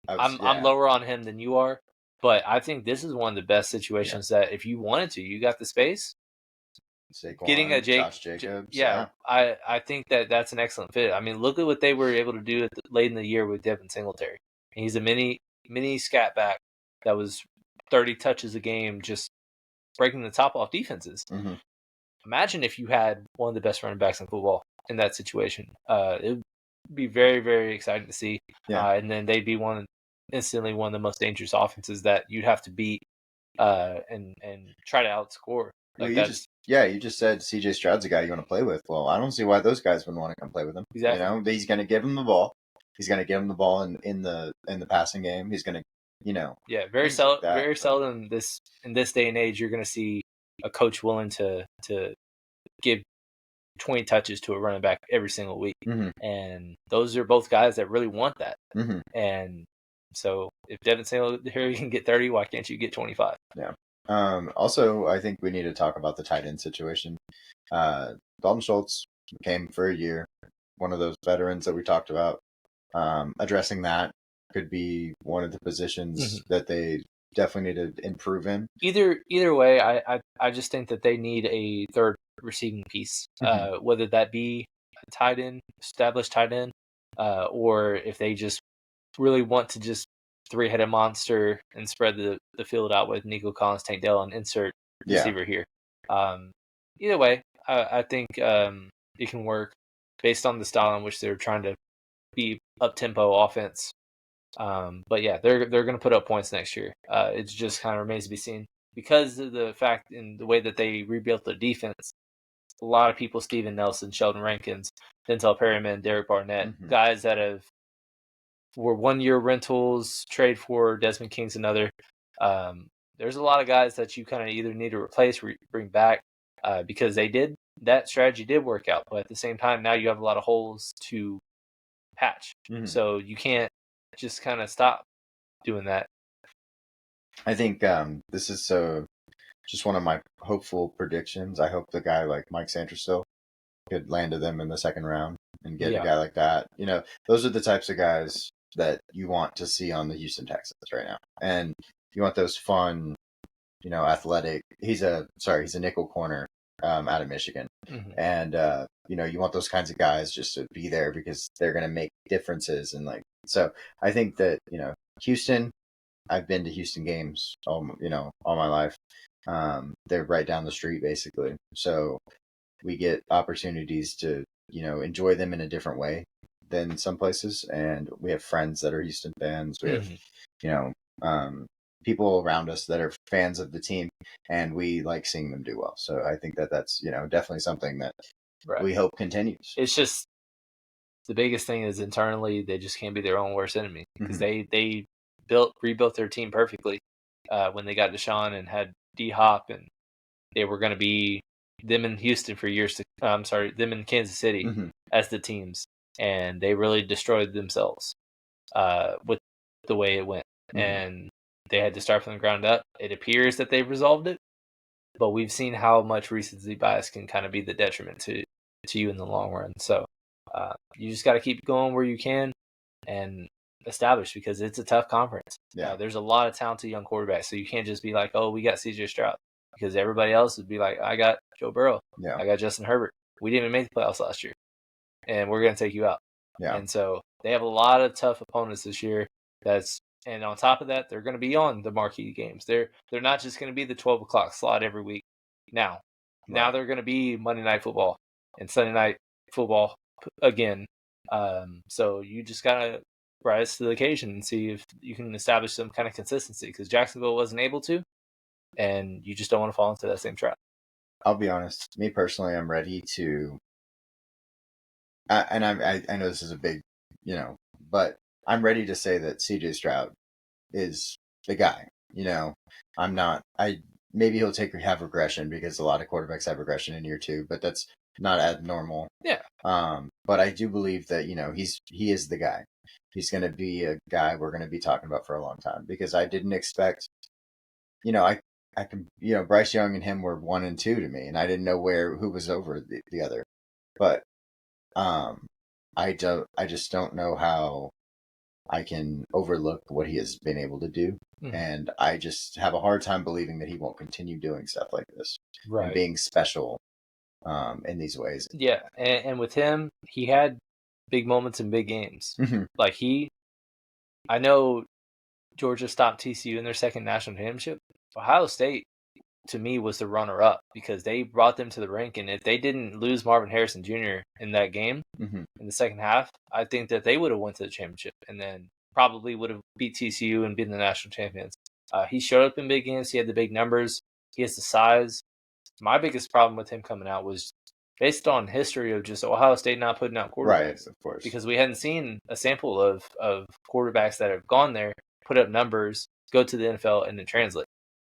I'm lower on him than you are, but I think this is one of the best situations that if you wanted to, you got the space. Saquon, getting a Josh Jacobs. I think that's an excellent fit. I mean, look at what they were able to do late in the year with Devin Singletary. And he's a mini scat back that was 30 touches a game, just breaking the top off defenses. Imagine if you had one of the best running backs in football in that situation. It would be very, very exciting to see. And then they'd be instantly one of the most dangerous offenses that you'd have to beat and try to outscore. You just said CJ Stroud's a guy you want to play with. Well, I don't see why those guys wouldn't want to come play with him. Exactly. He's going to give him the ball. He's going to give him the ball in the passing game. He's going to, very seldom in this day and age you're going to see a coach willing to give 20 touches to a running back every single week. And those are both guys that really want that. And so if Devin Singletary can get 30, why can't you get 25? Yeah. Also, I think we need to talk about the tight end situation. Dalton Schultz came for a year, one of those veterans that we talked about. Addressing that could be one of the positions that they definitely need to improve in. Either way, I just think that they need a third receiving piece, whether that be a tight end, established tight end, or if they just really want to just three-headed monster and spread the field out with Nico Collins, Tank Dell, and insert receiver here. Either way, I think it can work based on the style in which they're trying to be up-tempo offense. But yeah, they're going to put up points next year. It just kind of remains to be seen because of the fact in the way that they rebuilt the defense. A lot of people, Steven Nelson, Sheldon Rankins, Denzel Perryman, Derek Barnett, guys that were 1 year rentals, trade for Desmond King's another. There's a lot of guys that you kind of either need to replace or bring back because that strategy did work out. But at the same time, now you have a lot of holes to patch. So you can't just kind of stop doing that. I think this is just one of my hopeful predictions. I hope the guy like Mike Sanderson could land to them in the second round and get a guy like that. Those are the types of guys that you want to see on the Houston Texans right now. And you want those fun, athletic. He's a nickel corner out of Michigan. And, you want those kinds of guys just to be there because they're going to make differences. And so I think that, Houston, I've been to Houston games all my life. They're right down the street basically. So we get opportunities to, enjoy them in a different way than some places. And we have friends that are Houston fans. We have, people around us that are fans of the team, and we like seeing them do well. So I think that that's, definitely something that we hope continues. It's just the biggest thing is internally, they just can't be their own worst enemy because they rebuilt their team perfectly when they got Deshaun and had D-Hop, and they were going to be them in Houston for years them in Kansas City as the teams, and they really destroyed themselves with the way it went. And they had to start from the ground up. It appears that they've resolved it, but we've seen how much recency bias can kind of be the detriment to you in the long run. So you just got to keep going where you can and establish, because it's a tough conference. There's a lot of talented young quarterbacks, so you can't just be like, oh, we got CJ Stroud, because everybody else would be like, I got Joe Burrow, I got Justin Herbert. We didn't even make the playoffs last year, and we're going to take you out. And so they have a lot of tough opponents this year. And on top of that, they're going to be on the marquee games. They're not just going to be the 12 o'clock slot every week. Now they're going to be Monday Night Football and Sunday Night Football again. So you just got to rise to the occasion and see if you can establish some kind of consistency, because Jacksonville wasn't able to, and you just don't want to fall into that same trap. I'll be honest. Me personally, I'm ready to. I know this is a big, but I'm ready to say that CJ Stroud is the guy. I'm not. Maybe he'll have regression, because a lot of quarterbacks have regression in year 2, but that's not abnormal. But I do believe that he is the guy. He's going to be a guy we're going to be talking about for a long time, because I didn't expect. I can. Bryce Young and him were 1 and 2 to me, and I didn't know who was over the other. But I just don't know how I can overlook what he has been able to do. And I just have a hard time believing that he won't continue doing stuff like this and being special in these ways. Yeah, and with him, he had big moments in big games. Like I know Georgia stopped TCU in their second national championship. Ohio State, to me, was the runner-up, because they brought them to the rink, and if they didn't lose Marvin Harrison Jr. in that game in the second half, I think that they would have went to the championship and then probably would have beat TCU and been the national champions. He showed up in big games. He had the big numbers. He has the size. My biggest problem with him coming out was based on history of just Ohio State not putting out quarterbacks. Right, of course. Because we hadn't seen a sample of quarterbacks that have gone there, put up numbers, go to the NFL, and then translate.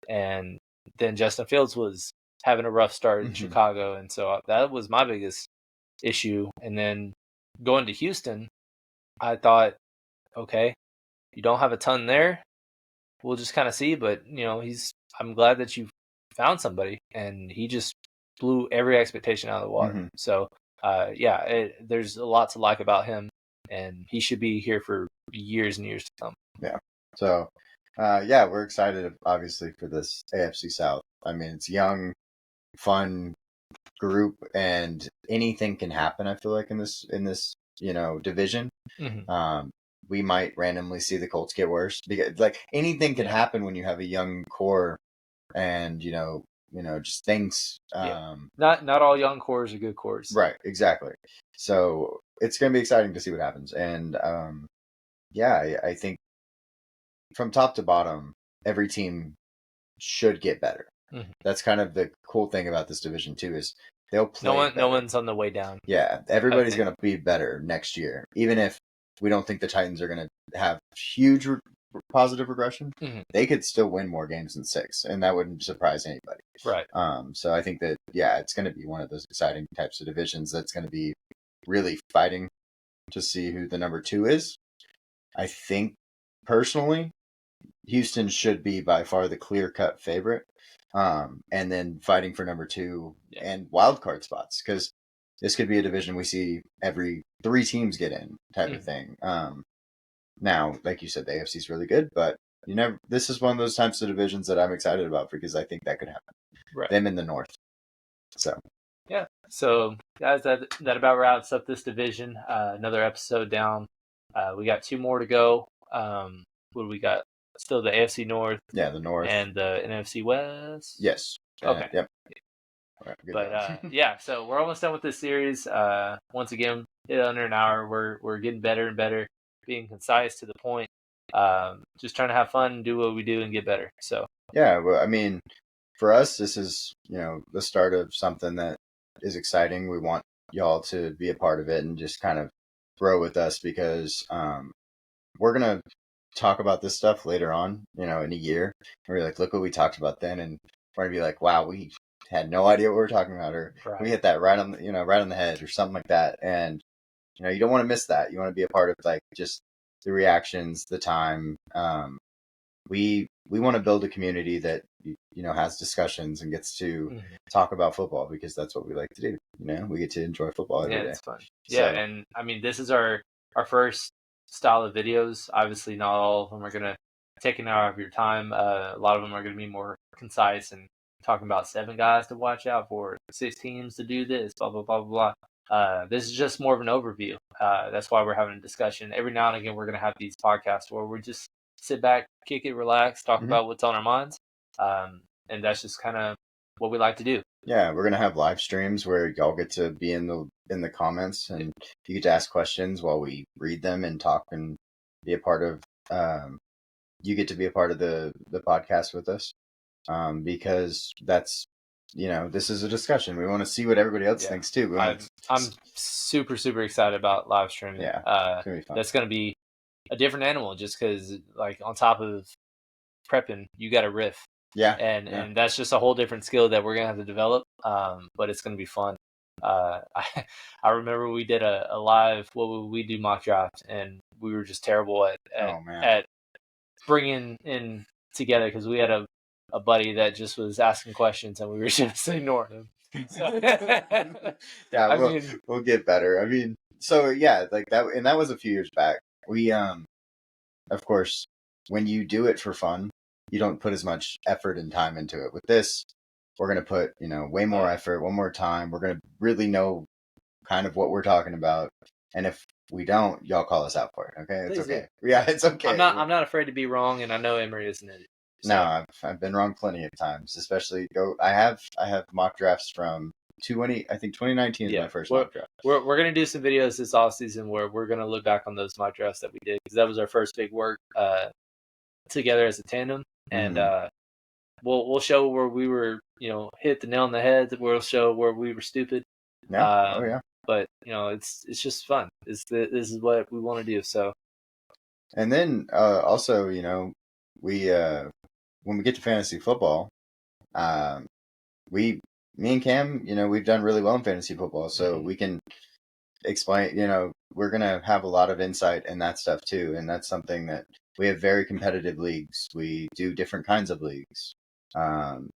And then Justin Fields was having a rough start in Chicago, and so that was my biggest issue. And then going to Houston, I thought, okay, you don't have a ton there. We'll just kind of see, but I'm glad that you found somebody, and he just blew every expectation out of the water. So, there's a lot to like about him, and he should be here for years and years to come. Yeah. So, Yeah, we're excited, obviously, for this AFC South. I mean, it's young, fun group, and anything can happen. I feel like in this division, we might randomly see the Colts get worse because like anything can happen when you have a young core, and just things. Not all young cores are good cores. Right, exactly. So it's going to be exciting to see what happens, and I think from top to bottom, every team should get better. That's kind of the cool thing about this division too, is they'll play. No one's on the way down. Yeah, everybody's going to be better next year, even if we don't think the Titans are going to have huge positive regression. They could still win more games than 6, and that wouldn't surprise anybody. Right. So I think that it's going to be one of those exciting types of divisions that's going to be really fighting to see who the number 2 is. I think personally, Houston should be by far the clear-cut favorite, and then fighting for number 2 and wild card spots, because this could be a division we see every 3 teams get in type of thing. Now, like you said, the AFC is really good, but this is one of those types of divisions that I'm excited about because I think that could happen. Right. Them in the North. So. Yeah. So, guys, that about wraps up this division. Another episode down. We got 2 more to go. What do we got? Still the AFC North. Yeah, the North. And the NFC West. Yes. Okay. Yep. Right, but so we're almost done with this series. Once again, hit under an hour. We're getting better and better, being concise to the point. Just trying to have fun, do what we do, and get better. So yeah, well, I mean, for us, this is the start of something that is exciting. We want y'all to be a part of it and just kind of grow with us, because we're gonna talk about this stuff later on, in a year. And we're like, look what we talked about then, and we're gonna be like, wow, we had no idea what we were talking about, or we hit that right on the head, or something like that. And you don't want to miss that. You want to be a part of like just the reactions, the time. We want to build a community that has discussions and gets to talk about football, because that's what we like to do. We get to enjoy football every day. It's fun. Yeah, and I mean, this is our first style of videos. Obviously, not all of them are gonna take an hour of your time. A lot of them are gonna be more concise and talking about 7 guys to watch out for, 6 teams to do this, blah blah blah blah blah. This is just more of an overview. That's why we're having a discussion. Every now and again, we're gonna have these podcasts where we just sit back, kick it, relax, talk about what's on our minds, and that's just kind of what we like to do. Yeah, we're gonna have live streams where y'all get to be in the comments, and you get to ask questions while we read them and talk, and be a part of. You get to be a part of the podcast with us, because that's this is a discussion. We want to see what everybody else thinks too. I'm super excited about live streaming. Yeah, it's gonna be fun. That's gonna be a different animal, just because like on top of prepping, you got to riff. Yeah, and that's just a whole different skill that we're gonna have to develop. But it's gonna be fun. I remember we did a live, what would we do, mock draft, and we were just terrible at bringing in together, because we had a buddy that just was asking questions and we were just ignoring him. So, yeah, we'll get better. I mean, so yeah, like that, and that was a few years back. We of course, when you do it for fun, you don't put as much effort and time into it. With this, we're going to put, way more effort, one more time. We're going to really know kind of what we're talking about. And if we don't, y'all call us out for it. Okay. It's okay. Yeah, it's okay. I'm not afraid to be wrong. And I know Emery isn't it. So. No, I've been wrong plenty of times, especially I have mock drafts from 2019 is my first mock draft. We're going to do some videos this off season where we're going to look back on those mock drafts that we did, because that was our first big work together as a tandem, and we'll show where we were, hit the nail on the head. We'll show where we were stupid. Yeah. But it's just fun. This is what we want to do. So, and then also, we when we get to fantasy football, me and Cam, we've done really well in fantasy football, so we can explain. We're gonna have a lot of insight in that stuff too, and that's something that we have very competitive leagues. We do different kinds of leagues.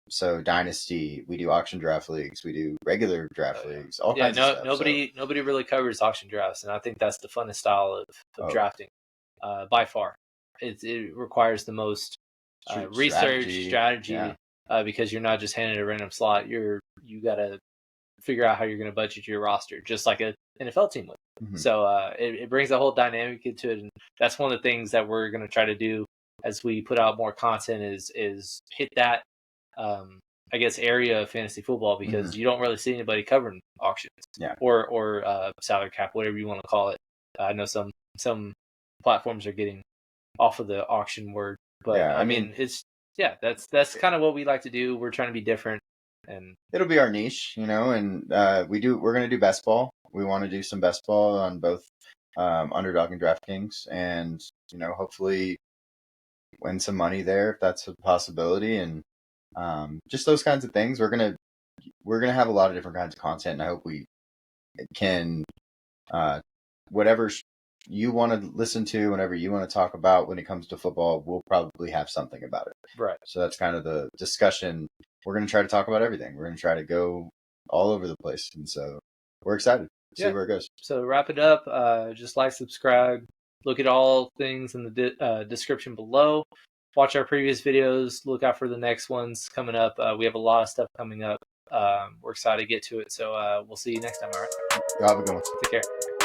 So dynasty, we do auction draft leagues, we do regular draft leagues, all kinds of stuff. Nobody really covers auction drafts, and I think that's the funnest style of drafting, by far. It requires the most research strategy, because you're not just handing a random slot. You got to figure out how you're going to budget your roster, just like an NFL team would. Mm-hmm. So it brings a whole dynamic into it, and that's one of the things that we're going to try to do as we put out more content is hit that I guess area of fantasy football, because you don't really see anybody covering auctions or salary cap, whatever you want to call it. I know some platforms are getting off of the auction word, but I mean it's that's kind of what we like to do. We're trying to be different, and it'll be our niche, and we're going to do best ball. We want to do some best ball on both Underdog and DraftKings, and hopefully win some money there if that's a possibility, and just those kinds of things. We're gonna have a lot of different kinds of content, and I hope we can whatever you want to listen to, whenever you want to talk about when it comes to football, we'll probably have something about it. Right. So that's kind of the discussion. We're going to try to talk about everything. We're going to try to go all over the place, and so we're excited to see where it goes. So to wrap it up, just like, subscribe, look at all things in the description below. Watch our previous videos. Look out for the next ones coming up. We have a lot of stuff coming up. We're excited to get to it. So we'll see you next time. All right. Have a good one. Take care.